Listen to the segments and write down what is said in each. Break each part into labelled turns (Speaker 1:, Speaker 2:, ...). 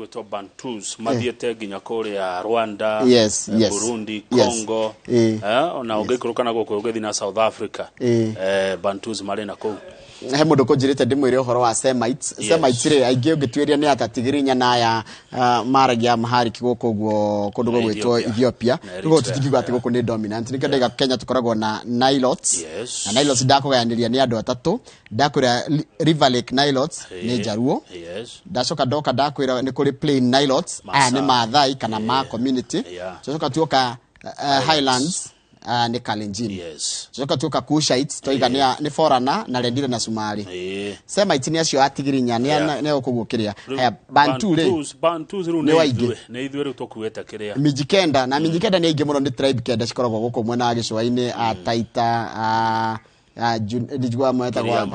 Speaker 1: gwetwo Bantus mathiete nginya kuria Rwanda, Burundi, Congo, ona ungikuruka na guku ugithi na South Africa. Bantus mari na ku
Speaker 2: he mundu kunjirite ndimwire uhoro wa Semites. Semites ri aingi ungitwiria ni atatigirinya na ya maragia mahariki guku guo kundu gwetwo Ethiopia. Tugo tutigigwa ati guku ni dominant. Ni kenda Kenya tukoragwo na Nilotes. Na Nilotes ndakugayanĩria ni andu atatu. Ndakwira River Lake Nilotes ni Jaruo. Ndacoka ndoka ndakwira ni kuri Plain Nilotes aya ni Maathai kana Ma community. Ndacoka tuoka Highlands ni Kalenjin. Zoka tuka Kushites toigania ni foreigner na rendire na Somali. Semites ni acio atigirinya ni okugukiria.
Speaker 1: Bantus ru ne ithwe ru tokueta kiria.
Speaker 2: Mijikenda na Mijikenda ni ingi muno ni tribe kenda cikoragwo guku mwena wa Gicua-ini Taita dijwa mweta kwa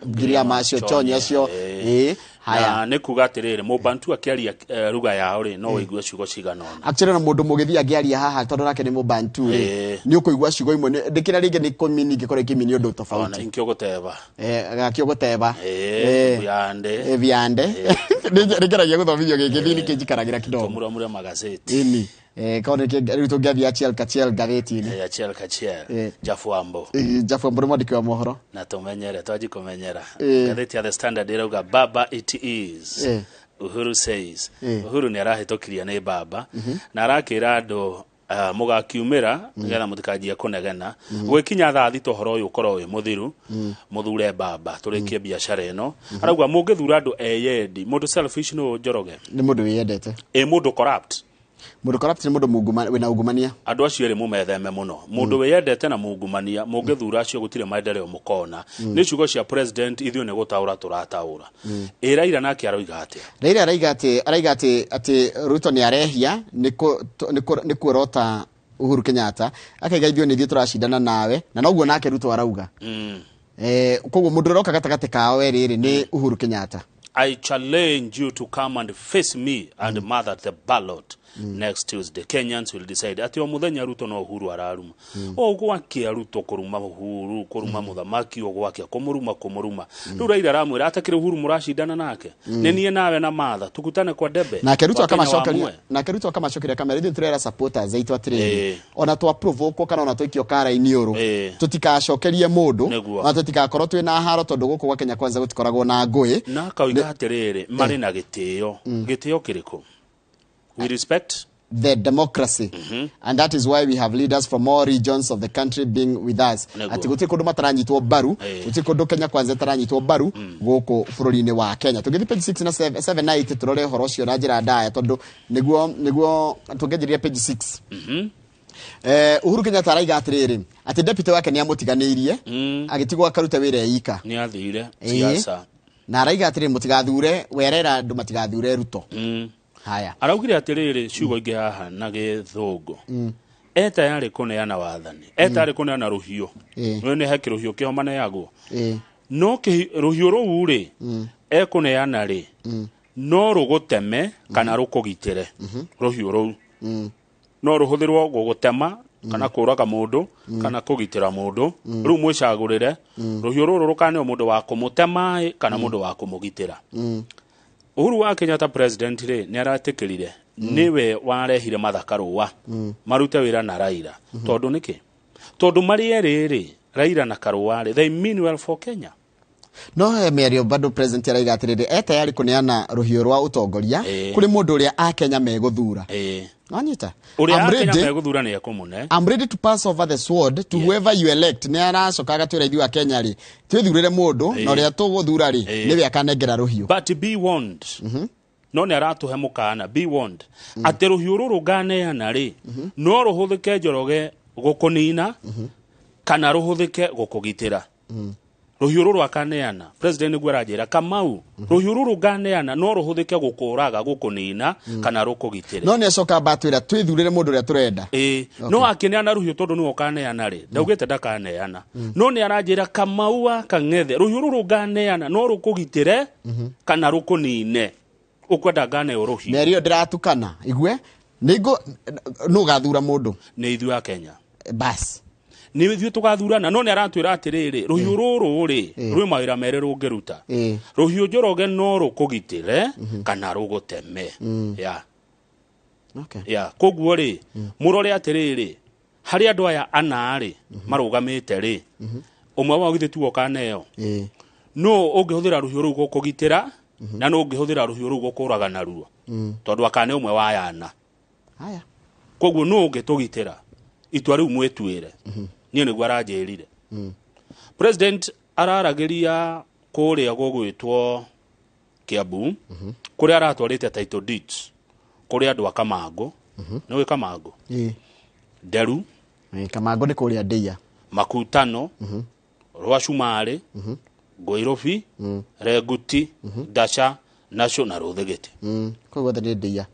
Speaker 2: Giriama acio Chonya acio
Speaker 1: haya ne kuga atiriri Mubantu akiaria ruga yao ri no igwe ciugo cigana ona
Speaker 2: actually na mundu mugithi agiaria haha tondu nake ni Mubantu ni ukuigwa ciugo imwe ndikira ringi ni komini gikore kimini undu tofauti
Speaker 1: ona inkio guteba
Speaker 2: gakio guteba viande ndikiragia guthomithio gikithini kinjikaragira kidogo
Speaker 1: mura magathiti
Speaker 2: ini kaone ke rito gavia Chiel gaveti ni
Speaker 1: ya Chiel Jafuambo
Speaker 2: mwandiki wa mohoro
Speaker 1: na tumenyere twaji kumenyera gatheti ya The Standard irauga baba it is Uhuru says Uhuru ni arahitokiria ni baba na arakira andu mugakiumira ngetha mutikajia kunegena gwikinya thaa thito horo uyu ukoro uyu muthiru muthure baba turikie biashara ino arauga mungithura andu eyendi mundu selfish no Njoroge
Speaker 2: ni mundu wiyendete
Speaker 1: mundu corrupt
Speaker 2: mundu corrupt ni mundu wina ungumania
Speaker 1: andu acio ri mumetheme muno mundu wiyendete na mungumania mungithura acio gutire maendeleo mukona ni ciugo cia president ithio ne gutaura turataura Raila nake aroiga atia
Speaker 2: Raila araiga ati Ruto ni arehia ni kurota Uhuru Kenyatta akaiga ithio ni ithio turashindana nawe na noguo nake Ruto arauga koguo mundu roka gatagate kao eriri ni Uhuru Kenyatta.
Speaker 1: I challenge you to come and face me and mother the ballot next Tuesday. Kenyans will decide. Ati o muthenya Ruto no Uhuru araruma. O gwakia Ruto kuruma Uhuru, kuruma muthamaki o gwakia kumuruma. Riu Raila aramwira atakire Uhuru murashindana nake. Nenie nawe na matha tukutane kwa debe.
Speaker 2: Na Ruto akamashokeria kamera ithu turera supporters aitwa atiri. Ona twa provoke kana ona twikio kara iniuru. Tutikacokerie mundu na tutikakorwo twina haro tondu guku gwa Kenya Kwanza gutikoragwo na ngui.
Speaker 1: Na kauiga atiriri mari na gitio. Gitio kiriko. We respect
Speaker 2: the democracy and that is why we have leaders from all regions of the country being with us. Ati guti kundu mataranyitwo baru guti kundu Kenya Kwanza taranyitwo baru guku bururi-ini wa Kenya. Tugithi page 6 na 7 na 8 turore horo cio na njira ndaya tondu niguo tungejiria page 6. Uhuru Kenyatta araiga atiriri ati deputy wake ni amutiganirie agitigwo akaruta wira yika
Speaker 1: ni athire siasa
Speaker 2: na araiga atiriri mutigathure werera ndu matigathure Ruto. Haya
Speaker 1: araugire atiriri ciugo ingi haha na githungu eta yari kuneana wathani eta yari kuneana ruhio ni hekiro ruhio kihomane yaguo no ruhio ruu ri ekuneana ri no ruguteme kana rukugitire ruhio ruu no ruhuthirwo gugutema kana kuraga mundu kana kugitira mundu ru mwicagurire ruhio ruru rukane mundu wa kumutema kana mundu wa kumugitira. Uhuru wa Kenyatta president ri ni aratikirire niwe warehire mathakarua marute wira na Raila tondu niki tondu mari eriri Raila na Karua ri they mean well for Kenya.
Speaker 2: No merio bado president araiga atiriri eta yari kuneana ruhio rwa utongoria kuri mundu uria a Kenya meguthura anyita
Speaker 1: uria a Kenya meguthura ni ekumune
Speaker 2: I'm ready to pass over the sword to whoever you elect ni aracokaga twira ithu a Kenya ri twithurire mundu na uria tuguthura ri niwe akanengera ruhio
Speaker 1: but be warned no ni aratuhe mukana be warned ati ruhio ruru ganeana ri no ruhuthike Njoroge gukunina kana ruhuthike gukugitira ruhio ruru akaneana president gwaranjira Kamau ruhio ruru ganeana no ruhuthike gukuraga gukunina kana rukugitire
Speaker 2: no ni acoka batwira twithurire mundu ria turenda
Speaker 1: no akineana ruhio tondu ni okaneana ri ndaugite ndakaneana no ni aranjira Kamau akang'ethe ruhio ruru ganeana no rukugitire kana rukunine ukwenda gane uruhio
Speaker 2: merio ndiratukana igwe nigo no gathura mundu
Speaker 1: ni ithu a Kenya
Speaker 2: bas
Speaker 1: ni ithuĩ tũgathurana no nĩ aratwĩra atĩrĩrĩ rũhiũ rũrũ rĩ rwĩ mawĩra merĩ rũngĩruta rũhiũ Njoroge no rũkũgitĩre kana rũgũteme koguo rĩ mũrore atĩrĩrĩ harĩ andũ aya ana rĩ marũgamĩte rĩ ũmwe wao githĩ tuo kaneo no ũngĩhũthĩra rũhiũ rũu gũkũgitĩra na no ũngĩhũthĩra rũhiũ rũu gũkũraga naruo tondũ akane ũmwe wa yana koguo no ũngĩtũgitĩra itua rĩu mwĩtuĩre niĩ nĩguo aranjĩrire president araragĩria kũrĩa gũgwĩtwo Kiambu kũrĩa aratwarĩte title deeds kũrĩa andũ a Kamango nĩ wĩ Kamango Nderu
Speaker 2: Kamango nĩ kũrĩa Ndeia
Speaker 1: Makutano Rwacumari Ngoirobi Reguti Dasha Nacio na Rũthegete
Speaker 2: koguo nĩ Ndeia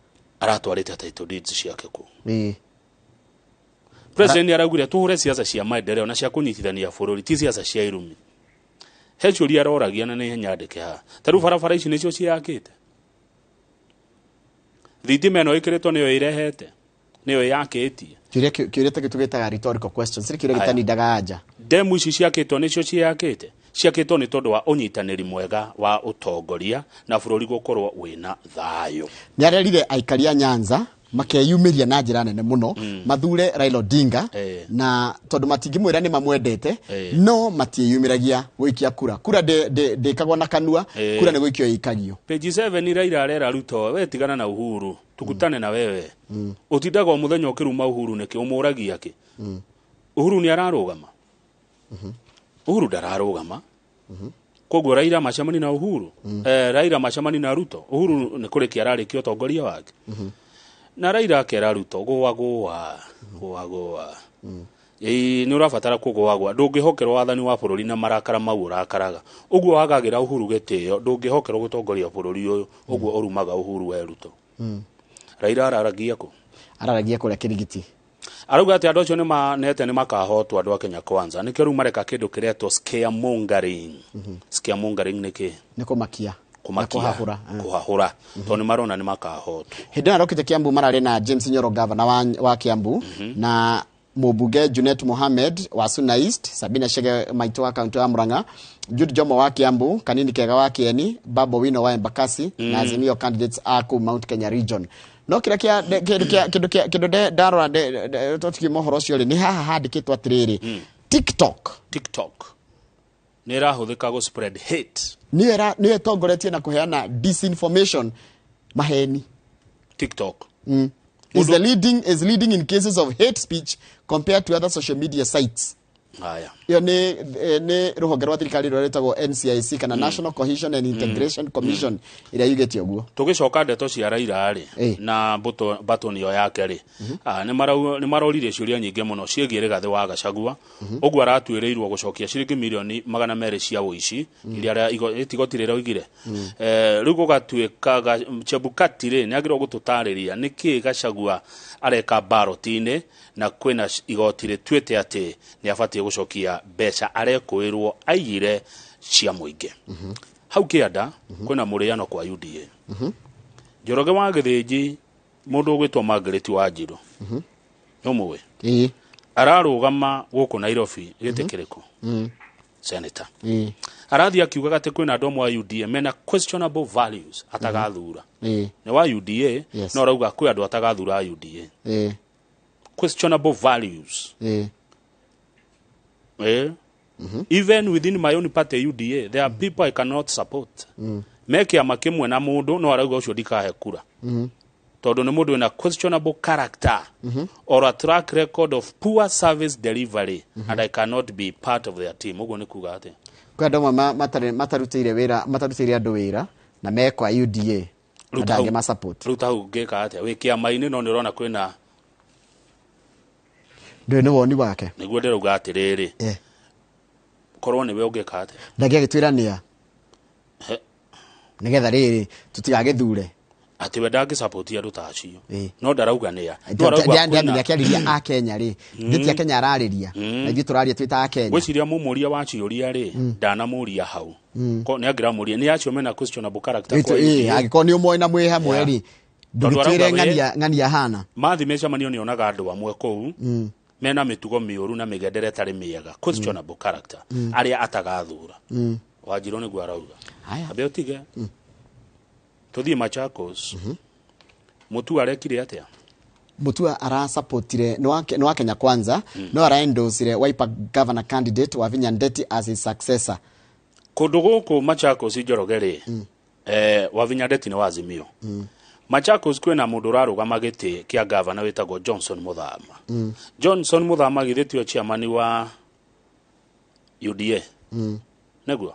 Speaker 1: aratwarĩte title deeds ciake kũ president araugire tũhure siasa cia maendeleo na cia kũnyitithania bũrũri ti siasa cia irumi hecuri aroragia na nĩ nyandĩke ha tarũ barabara ici nĩcio ciakĩte thitima ĩno ĩkĩrĩtwo nĩyo ĩrehete nĩyo yakĩtie
Speaker 2: kĩũria tũgĩtaga rhetorical questions kĩũria gĩtanindaga anja
Speaker 1: demu ici ciakĩtwo nĩcio ciakĩtwo nĩ tondũ wa ũnyitanĩri mwega wa ũtongoria na bũrũri gũkorwo wĩna thayũ
Speaker 2: nĩ arerire aikari a Nyanza makeyumĩria na njĩra nene mũno mathure Raila Odinga na tondũ matingĩmwĩra nĩ mamwendete no matieyumĩragia gũikia kura ndĩkagwo na kanua kura nĩ gũikio ikagio
Speaker 1: page 7 Raila arera Ruto we tigana na Uhuru tukutane na wewe ũtindaga mũthenya ũkĩruma Uhuru nĩkĩ ũmũragia kĩ Uhuru nĩ ararũgama Uhuru ndararũgama koguo Raila macamani na Uhuru Raila macamani na Ruto Uhuru nĩ kũrĩkia ararĩkia ũtongoria wake na Raila akera Ruto gũa nĩ ũrabatara kũgũagwa ndũngĩhokerwo wathani wa bũrũri na marakara mau ũrakaraga ũguo wagagĩra Uhuru gĩtĩo ndũngĩhokerwo gũtongoria bũrũri ũyũ ũguo ũrumaga Uhuru we Ruto Raila araragia kũrĩa Kĩrigiti arauga atĩ andũ acio nĩ manete nĩ makahotwo andũ a Kenya Kwanza nĩkĩo rĩu mareka kĩndũ kĩretwo scaremongering nĩkĩ
Speaker 2: nĩ kũmakia
Speaker 1: kuhahura tondũ marona nĩ makahotwo
Speaker 2: hĩndĩ arokĩte Kiambu mararĩ na James Nyoro governor wa Kiambu na mũmbunge Junet Mohamed wa Suna East Sabina Chege Maitũ wa kaunti ya Murang'a Jude Jomo wa Kiambu Kanini Kega wa Kieni Babo Wino wa Embakasi na Azimio candidates aku Mount Kenya region no kĩndũ ndarora tũtiki mohoro ũcio nĩ haha handĩkĩtwo atĩrĩrĩ TikTok
Speaker 1: nĩ ĩrahũthĩka go spread hate
Speaker 2: nĩ ĩtongoretie na kuheana disinformation maheni
Speaker 1: TikTok
Speaker 2: is leading in cases of hate speech compared to other social media sites iyo nĩ rũhonge rwa thirikari rũrĩa rwĩtagwo NCIC kana National Cohesion and Integration Commission ĩrĩa yugĩte ũguo
Speaker 1: tũgĩcoka ndeto cia Raila rĩ na button yo yake rĩ nĩ marorire ciũria nyingĩ mũno ciĩgiĩ Rigathĩ wa Gachagua ũguo aratuĩrĩirwo gũcokia ciringi mirioni 200 cia ũici iria igoti rĩroigire rĩu gũgatuĩka Chebukati rĩ nĩ agĩrĩirwo gũtũtarĩria nĩkĩ Gachagua areka baroti-inĩ na kwĩna igoti rĩtuĩte atĩ nĩ abatie gũcokia mbeca arekwĩrwo aigire cia mũingĩ hau kĩanda kwĩna mũrĩano kwa UDA Njoroge wa Gĩthĩnji mũndũ ũgwĩtwo Margaret wa Njirũ no mũwe ararũgama gũkũ Nairobi gĩtĩ kĩrĩkũ senator arathi akiugaga atĩ kwĩna andũ amwe a UDA mena questionable values atagathura nĩ wa UDA no arauga kwĩ andũ atagathura a UDA questionable values even within my own party UDA there are people I cannot support meke amakimwe na mundu no arauga ucio ndikahe kura tondũ nĩ mũndũ wĩna questionable character or a track record of poor service delivery and I cannot be part of their team ũguo nĩ kuga atĩ
Speaker 2: kwa andũ matarutĩire andũ wĩra na mekwa UDA ndangĩ ma support
Speaker 1: ruta hau ngĩka atĩa wĩ kĩama-inĩ no nĩ ũrona kwĩna
Speaker 2: ndĩ nĩ woni wake
Speaker 1: nĩguo ndĩrauga atĩrĩrĩ korwo nĩwe ũngĩka atĩa
Speaker 2: ndangĩagĩtwĩrania nĩgetha rĩrĩ tũtigagĩthure
Speaker 1: ati we ndangĩ support andũ ta acio no ndarauga nĩa
Speaker 2: ndakĩarĩria a Kenya rĩ ndĩtia Kenya ararĩria na ithuĩ tũraria twĩta a Kenya
Speaker 1: gwĩciria mũmũria wa ciũria rĩ ndanamũria hau ko nĩ angĩramũria nĩ acio mena questionable character kwa
Speaker 2: angĩkorwo nĩ ũmwe na mwĩ hamwe rĩ ndũgĩtwĩre ng'ania hana
Speaker 1: mathi mecamanio nĩ onaga andũ amwe kũu mena mitugo mĩũru na mĩgendere ĩtarĩ mĩega, questionable character, arĩa atagathura. Wanjirũ nĩguo arauga. Abe ũtige. Tũthiĩ Machakos. Mutua arekire atĩa?
Speaker 2: Mutua arasupportire no wa Kenya Kwanza, no araendosire Wiper governor candidate Wavinya Ndeti as his successor.
Speaker 1: Kũndũ gũkũ Machakos Njoroge Wavinya Ndeti nĩ wa Azimio. Machakos kwĩna mũndũ ũrarũgama gĩtĩ kĩa governor wĩtagwo Johnson Muthama. Johnson Muthama githĩtio chairman wa UDA. Nĩguo?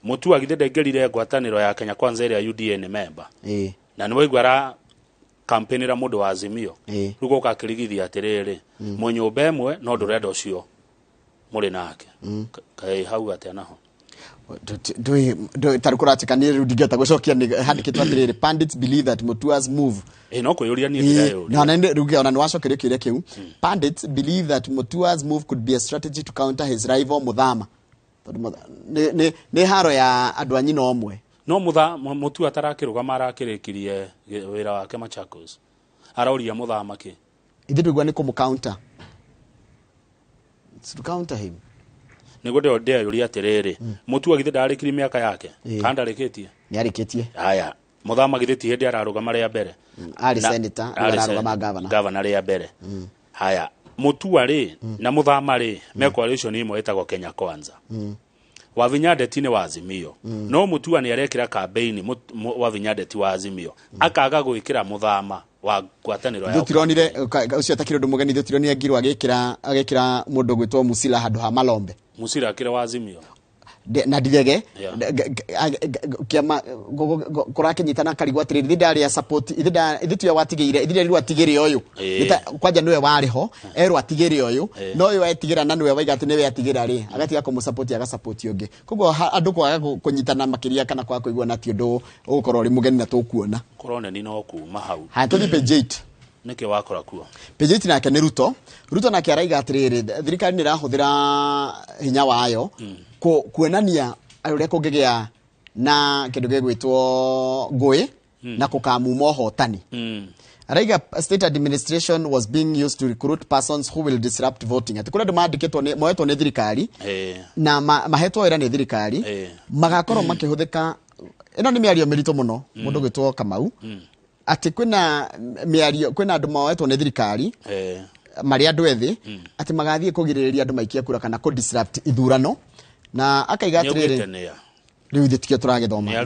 Speaker 1: Mutua githĩ ndengerire ngwatanĩro ya Kenya Kwanza ĩrĩa UDA nĩ member. Na nĩ waigua campaign ra mũndũ wa Azimio. Rĩu gũka kĩrigithia atĩrĩrĩ, mũnyũmba ĩmwe no ndũrenda ũcio mũrĩ nake. Kaĩ hau atĩa naho?
Speaker 2: Tarukuratikania rĩu ndingĩhota gũcokia handĩkĩtwo atĩrĩrĩ, pundits believe that Mutua's move
Speaker 1: no kwĩyũria niĩ ndĩreyũria.
Speaker 2: Na rĩu ona nĩ wacokerio kĩũria kĩu. Pundits believe that Mutua's move could be a strategy to counter his rival Muthama. Nĩ haro ya andũ anyina omwe.
Speaker 1: No Mutua atarakĩrũgama arakĩrĩkirie wĩra wake Machakos. Arauria Muthama kĩ?
Speaker 2: Ithe ndũigua nĩ kũmũcounter. To counter him.
Speaker 1: Nĩguo ndeyũria atĩrĩrĩ, Mutua githĩ ndarĩkirie mĩaka yake? Kana ndarĩkĩtie?
Speaker 2: Nĩarĩkĩtie.
Speaker 1: Haya, Muthama githĩ ti hĩndĩ ararũgama rĩa mbere?
Speaker 2: Arĩ senator, ararũgama governor.
Speaker 1: Governor rĩa mbere. Haya, Mutua rĩ na Muthama rĩ me coalition ĩmwe ĩtagwo Kenya Kwanza. Wavinya Ndeti nĩ wa Azimio. No Mutua nĩ arekĩra campaign Wavinya Ndeti wa Azimio. Akaga gwĩkĩra Muthama wa ngwatanĩro ya.
Speaker 2: Tũtironire ũcio atakĩrĩ ũndũ mũgeni, tũtironire Ngirũ agĩkĩra mũndũ gwĩtwo Musila handũ ha Malombe.
Speaker 1: Musila akĩra wa Azimio.
Speaker 2: Na ndithege kiama kũrakinyitana karigwa atĩrĩrĩ ndari ya support ithe tu watigĩire ithe rĩu atigĩre ũyũ kwanja nĩwe warĩho erwo atigĩre ũyũ no ũyũ etigĩra na nĩwe waiga atĩ nĩwe atigĩra rĩ agatiga kũmũsupport agasupport ũngĩ koguo andũ kwaga kũnyitana makĩria kana kwa kũigua na ti ũndũ ũgũkorwo ũrĩ mũgeni na tũkuona
Speaker 1: korone ni no kuma hau
Speaker 2: ha tũthi page 8
Speaker 1: nĩkĩ wakora kuo
Speaker 2: page 8 nake nĩ Ruto nake araiga atĩrĩrĩ thirikari nĩ ĩrahũthĩra hinya wayo kuonania ũrĩa kũngĩgĩa na kĩndũ gĩgwĩtwo ngũĩ na kũkamuma ũhotani. Araiga state administration was being used to recruit persons who will disrupt voting. Ati kũrĩa andũ mandĩkĩtwo moetwo nĩ thirikari na mahetwo wĩra nĩ thirikari magakorwo makĩhũthĩka. Ĩno nĩ mĩario mĩritũ mũno mũndũ gwĩtwo Kamau ati kwĩna mĩario kwĩna andũ moetwo nĩ thirikari marĩ andũ ethĩ ati magathiĩ kũgirĩrĩria andũ maikie kura kana ku disrupt ithurano na akaiga atĩrĩrĩ rĩu ithitikio turagĩthoma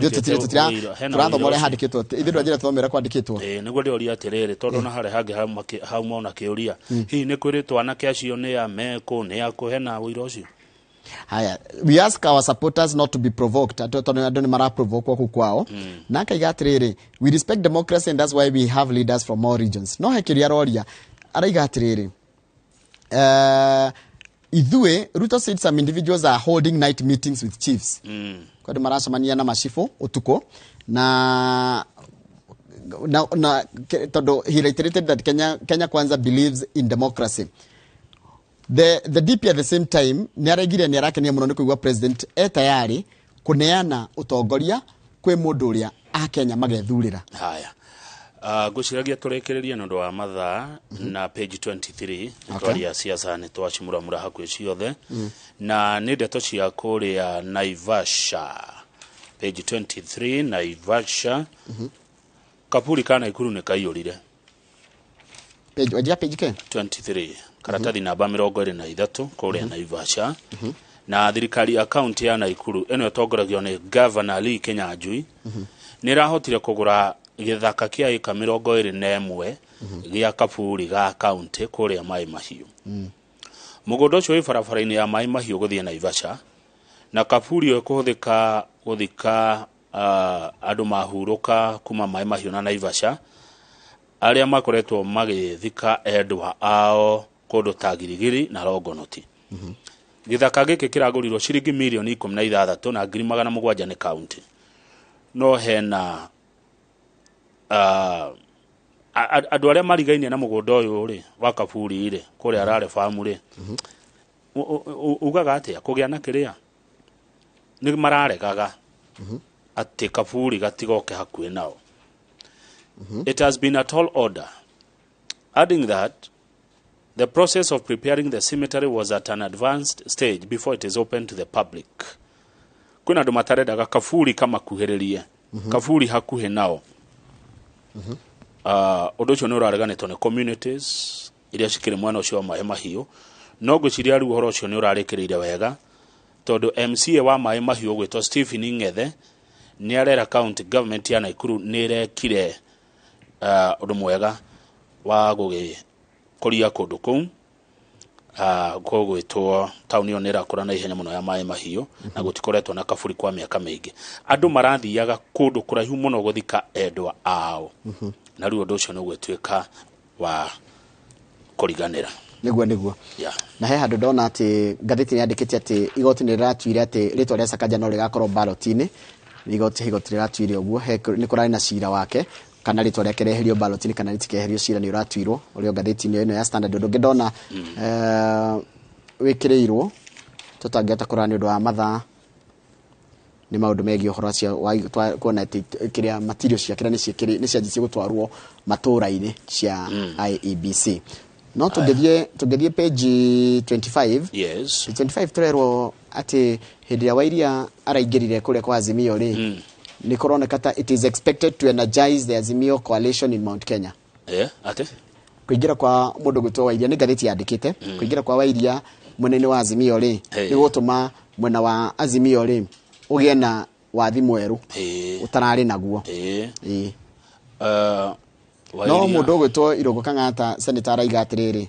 Speaker 2: turathoma ũrĩa handĩkĩtwo ithe ndwanjĩra tuthomera kwandĩkĩtwo
Speaker 1: nĩguo ndĩoria atĩrĩrĩ tondũ na harĩa hangĩ hauma na kĩũria hihi nĩ kwĩrĩtwo anake acio nĩ a meko nĩ a kũhena wĩra ũcio.
Speaker 2: Haya, we ask our supporters not to be provoked. Tondũ andũ nĩ maraprovoke kwa kwao na akaiga atĩrĩrĩ we respect democracy and that's why we have leaders from all regions. No hekiria roria araiga atĩrĩrĩ ithuĩ Ruto said some individuals are holding night meetings with chiefs. Kwa ndio maracemania na machifu utuko na tondũ he reiterated that Kenya Kwanza believes in democracy. The DP at the same time nĩaregire nĩarakenia mũno nĩ kũigua president tayari kuneana utongoria kwĩ mũndũ ũrĩa Kenya magethurĩra.
Speaker 1: Haya ngũciragia tũrekereria nĩ ũndũ wa mathaa na page 23 twaria siasa nĩ twacimuramura hakuhĩ ciothe na nĩ ndeto cia kũrĩa Naivasha page 23 Naivasha Kapuri kana ikuru nĩ kaiyũrire
Speaker 2: page wajia page ke
Speaker 1: 23 karatathi namba 23 kũrĩa Naivasha na thirikari account ya Naikuru eno yatongoragio nĩ Governor Lee Kenyanjui nĩ rahotire kũgũra gĩthaka kĩa eka 21 gĩa Kapuri ga county kũrĩa Mai Mahiũ. Mũgũnda ũcio wĩ barabara-inĩ ya Mai Mahiũ gũthiĩ Naivasha na Kapuri ĩkũhũthĩka gũthika andũ mahurũka kuma Mai Mahiũ na Naivasha arĩa makoretwo magĩthika endwa ao kũndũ ta Girigiri na Longonoti. Gĩthaka gĩkĩ kĩragũrirwo ciringi mirioni 16 na 700 nĩ county. No hena andũ arĩa marigainie na mũgũnda ũyũ rĩ wa Kapuri rĩ kũrĩa arare famu rĩ ugaga atĩa kũgĩa na kĩrĩa nĩ mararegaga atĩ Kapuri gatigoke hakuhĩ nao. It has been a tall order, adding that The process of preparing the cemetery was at an advanced stage before it is open to the public. Kuna andu matarendaga kaburi kama kuhĩrĩrie kaburi hakuhĩ nao. Ũndũ ũcio nĩ ũrareganĩtwo nĩ communities iria cikĩrĩ mwena ũcio wa Maĩ Mahiũ, no ngwĩciria rĩu ũhoro ũcio nĩ ũrarĩkĩrĩire wega tondũ MCA wa Maĩ Mahiũ gwĩtwo Stephen Ng'ethe nĩ arera county government ya Naikuru nĩ ĩrekire ũndũ mwega wa gũgĩkũria kũndũ kũu gwĩtwo taũni ĩyo nĩ ĩrakũra na ihenya mũno ya Maĩ Mahiũ na gũtikoretwo na kaburi kwa mĩaka mĩingĩ. Andũ marathiaga kũndũ kũraihu mũno gũthika endwa ao na rĩu ũndũ ũcio nĩ ũgũtuĩka wa kũriganĩra.
Speaker 2: Nĩguo na he handũ ndona atĩ ngathĩti nĩyandĩkĩte atĩ igoti nĩ rĩratuire atĩ rĩtwa rĩa Sakaja no rĩgakorwo ballot-inĩ. Igoti rĩratuire ũguo nĩ kũrarĩ na cira wake kana rĩtwa rĩake rĩeherio ballot-inĩ kana rĩtikeherio cira nĩ ũratuirwo ũrĩa ngathĩti-inĩ ĩno ya Standard. Ũndũ ũngĩ ndona wĩkĩrĩirwo tũtangĩhota kũrora nĩ ũndũ wa mathaa nĩ maũndũ megiĩ ũhoro ũcio kuona atĩ kĩrĩa material ciake nĩ cianjĩtie gũtwarwo matũũra-inĩ cia IEBC. No tũngĩthiĩ page 25.
Speaker 1: Yes.
Speaker 2: 25 tũrerwo atĩ hĩndĩ ya Wairia araingĩrire kũrĩa kwa Azimio rĩ nĩ kũroneka ta it is expected to energize the Azimio coalition in Mount Kenya.
Speaker 1: Ate
Speaker 2: kũingĩra kwa mũndũ gwĩtwo Wairia nĩ ngathĩti yandĩkĩte kũingĩra kwa Wairia mwena-inĩ wa Azimio rĩ nĩ gũtũma mwena wa Azimio rĩ ũgĩe na wathi mwerũ ũtararĩ naguo. No mũndũ gwĩtwo Irũngũ Kang'ata Senator araiga atĩrĩrĩ,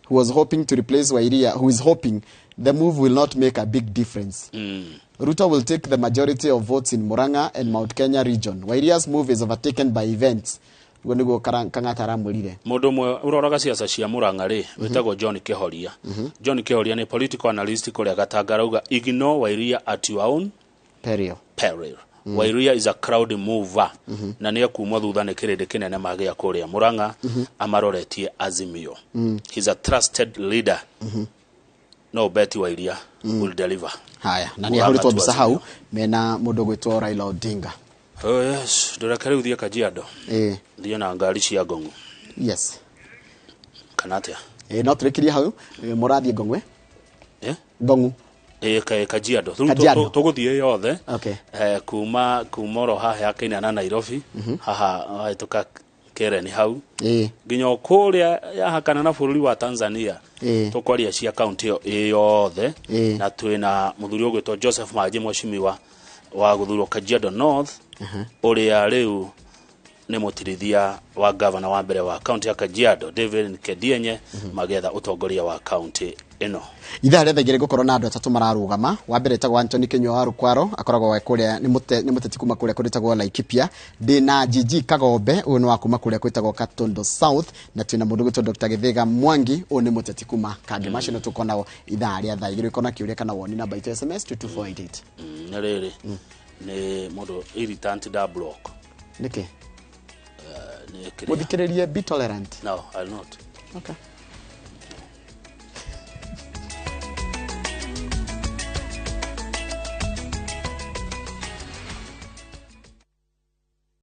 Speaker 2: who was hoping to replace Wairia, who is hoping the move will not make a big difference. Ruto will take the majority of votes in Murang'a and Mount Kenya region. Wairia's move is overtaken by events. Guo nĩguo Kang'ata aramwĩrire.
Speaker 1: Mũndũ ũmwe ũroraga ciaca cia Murang'a rĩ wĩtagwo John Kĩhoria. John Kĩhoria nĩ political analyst kũrĩa Gatanga rauga ignore Wairia at your own peril. Wairia is a crowd mover na nĩ akumwa thutha nĩ kĩrĩndĩ kĩnene magĩa kũrĩa Murang'a amaroretie Azimio. He's a trusted leader. No bet Wairia will deliver.
Speaker 2: Haya na nĩ ahũrĩtwo mbica hau mena mũndũ gwĩtwo Raila Odinga.
Speaker 1: Oh yes, ndũreka rĩu thiĩ Kajiado. Thiĩ na ngari cia Ngong'u.
Speaker 2: Yes.
Speaker 1: Kana atĩa?
Speaker 2: No tũrĩkĩrie hau mũrathiĩ Ngong'u. Ngong'u.
Speaker 1: Kajiado. Tũgũthiĩ yothe.
Speaker 2: Okay.
Speaker 1: Kuma oro haha yakaina na Nairobi. Haha hahĩtũka Keren hau. Nginya kũrĩa yahakana na bũrũri wa Tanzania. Tũkwaria cia county ĩyo yothe na twĩna mũthuri ũgwĩtwo Joseph Manji Mweshimiwa wa gũthurwo Kajiado North ũrĩa rĩu nĩ mũtirithia wa governor wa mbere wa county ya Kajiado David Nkedienye magetha utongoria wa county ino.
Speaker 2: Ithaa rĩa thaigĩrĩ gũkorwo na andũ atatũ mararũgama. Wa mbere tagwo Anthony Kinyua wa Rukwaro akoragwo kũrĩa nĩ mũteti kuma kũrĩa kwĩtagwo Laikipia. Ndĩna Gigi Kagombe ũyũ nĩ wa kuma kũrĩa kwĩtagwo Katondo South na twĩna mũndũ gwĩtwo Dr. Githiga Mwangi ũyũ nĩ mũteti kuma Kange Macio tũkona ithaa rĩa thaigĩrĩ kona kĩũria kana woni namba itu SMS 2248.
Speaker 1: Nĩ rĩrĩ nĩ mũndũ irritant da block.
Speaker 2: Nĩkĩ? Mũthikĩrĩrie be tolerant.
Speaker 1: No, I'll not.
Speaker 2: Okay.